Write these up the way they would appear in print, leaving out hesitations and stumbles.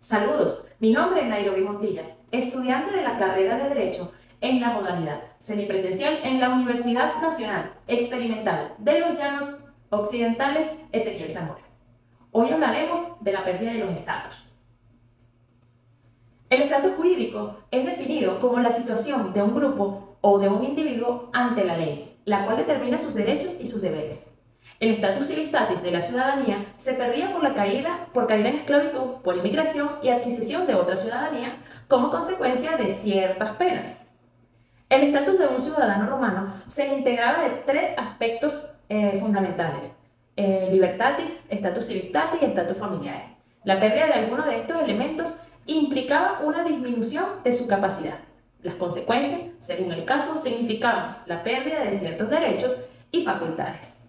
Saludos, mi nombre es Nairobi Montilla, estudiante de la carrera de Derecho en la modalidad semipresencial en la Universidad Nacional Experimental de los Llanos Occidentales Ezequiel Zamora. Hoy hablaremos de la pérdida de los estatus. El estatus jurídico es definido como la situación de un grupo o de un individuo ante la ley, la cual determina sus derechos y sus deberes. El estatus civitatis de la ciudadanía se perdía por caída en esclavitud, por inmigración y adquisición de otra ciudadanía como consecuencia de ciertas penas. El estatus de un ciudadano romano se integraba de tres aspectos fundamentales: libertatis, status civitatis y status familiae. La pérdida de alguno de estos elementos implicaba una disminución de su capacidad. Las consecuencias, según el caso, significaban la pérdida de ciertos derechos y facultades.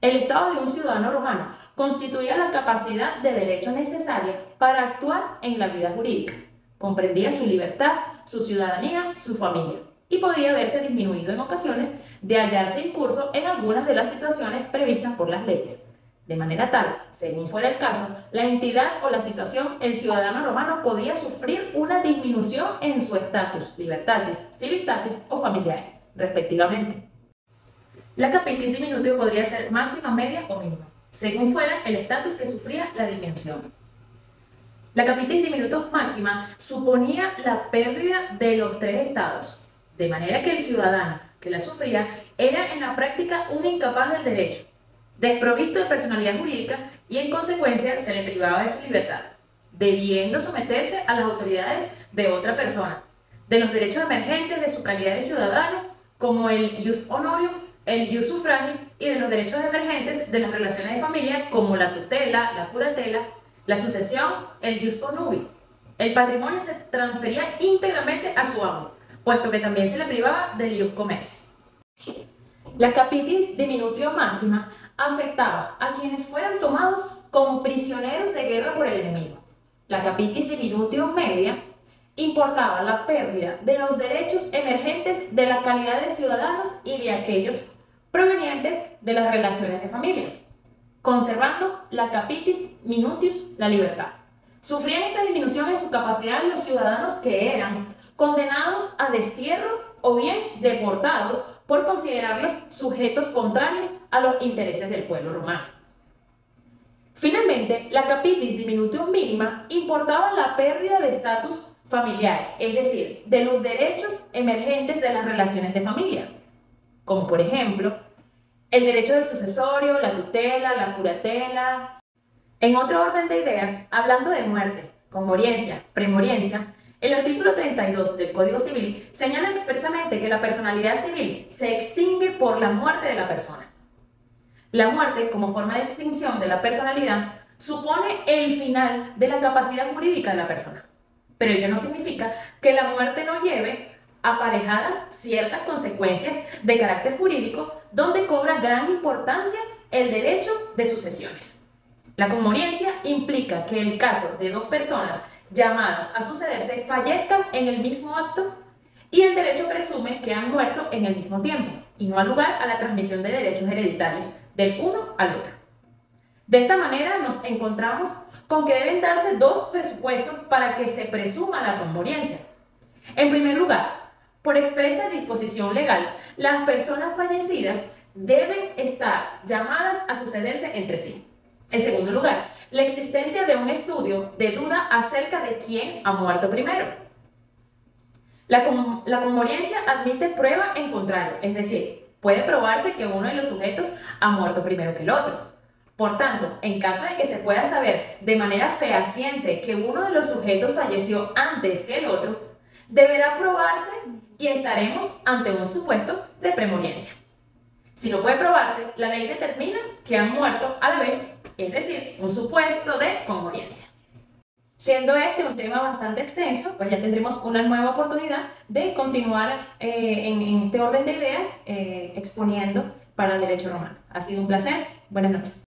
El estado de un ciudadano romano constituía la capacidad de derecho necesaria para actuar en la vida jurídica. Comprendía su libertad, su ciudadanía, su familia, y podía verse disminuido en ocasiones de hallarse incurso en algunas de las situaciones previstas por las leyes. De manera tal, según fuera el caso, la entidad o la situación, el ciudadano romano podía sufrir una disminución en su estatus, libertatis, civitatis o familiae, respectivamente. La capitis diminutio podría ser máxima, media o mínima, según fuera el estatus que sufría la disminución. La capitis diminutus máxima suponía la pérdida de los tres estados, de manera que el ciudadano que la sufría era en la práctica un incapaz del derecho, desprovisto de personalidad jurídica y en consecuencia se le privaba de su libertad, debiendo someterse a las autoridades de otra persona, de los derechos emergentes de su calidad de ciudadano, como el ius honorium, el ius suffragio, y de los derechos emergentes de las relaciones de familia, como la tutela, la curatela, la sucesión, el ius connubii. El patrimonio se transfería íntegramente a su amo, puesto que también se le privaba del ius comerci. La capitis diminutio máxima afectaba a quienes fueran tomados como prisioneros de guerra por el enemigo. La capitis diminutio media importaba la pérdida de los derechos emergentes de la calidad de ciudadanos y de aquellos provenientes de las relaciones de familia, conservando la capitis minutius la libertad. Sufrían esta disminución en su capacidad los ciudadanos que eran condenados a destierro o bien deportados por considerarlos sujetos contrarios a los intereses del pueblo romano. Finalmente, la capitis diminutio mínima importaba la pérdida de estatus familiar, es decir, de los derechos emergentes de las relaciones de familia, como por ejemplo, el derecho del sucesorio, la tutela, la curatela. En otro orden de ideas, hablando de muerte, conmoriencia, premoriencia, el artículo 32 del Código Civil señala expresamente que la personalidad civil se extingue por la muerte de la persona. La muerte, como forma de extinción de la personalidad, supone el final de la capacidad jurídica de la persona. Pero ello no significa que la muerte no lleve aparejadas ciertas consecuencias de carácter jurídico, donde cobra gran importancia el derecho de sucesiones. La conmoriencia implica que el caso de dos personas llamadas a sucederse fallezcan en el mismo acto y el derecho presume que han muerto en el mismo tiempo y no ha lugar a la transmisión de derechos hereditarios del uno al otro. De esta manera nos encontramos con que deben darse dos presupuestos para que se presuma la conmoriencia. En primer lugar, por expresa disposición legal, las personas fallecidas deben estar llamadas a sucederse entre sí. En segundo lugar, la existencia de un estudio de duda acerca de quién ha muerto primero. La conmoriencia admite prueba en contrario, es decir, puede probarse que uno de los sujetos ha muerto primero que el otro. Por tanto, en caso de que se pueda saber de manera fehaciente que uno de los sujetos falleció antes que el otro, deberá probarse y estaremos ante un supuesto de premoriencia. Si no puede probarse, la ley determina que han muerto a la vez, es decir, un supuesto de conmoriencia. Siendo este un tema bastante extenso, pues ya tendremos una nueva oportunidad de continuar en este orden de ideas exponiendo para el derecho romano. Ha sido un placer. Buenas noches.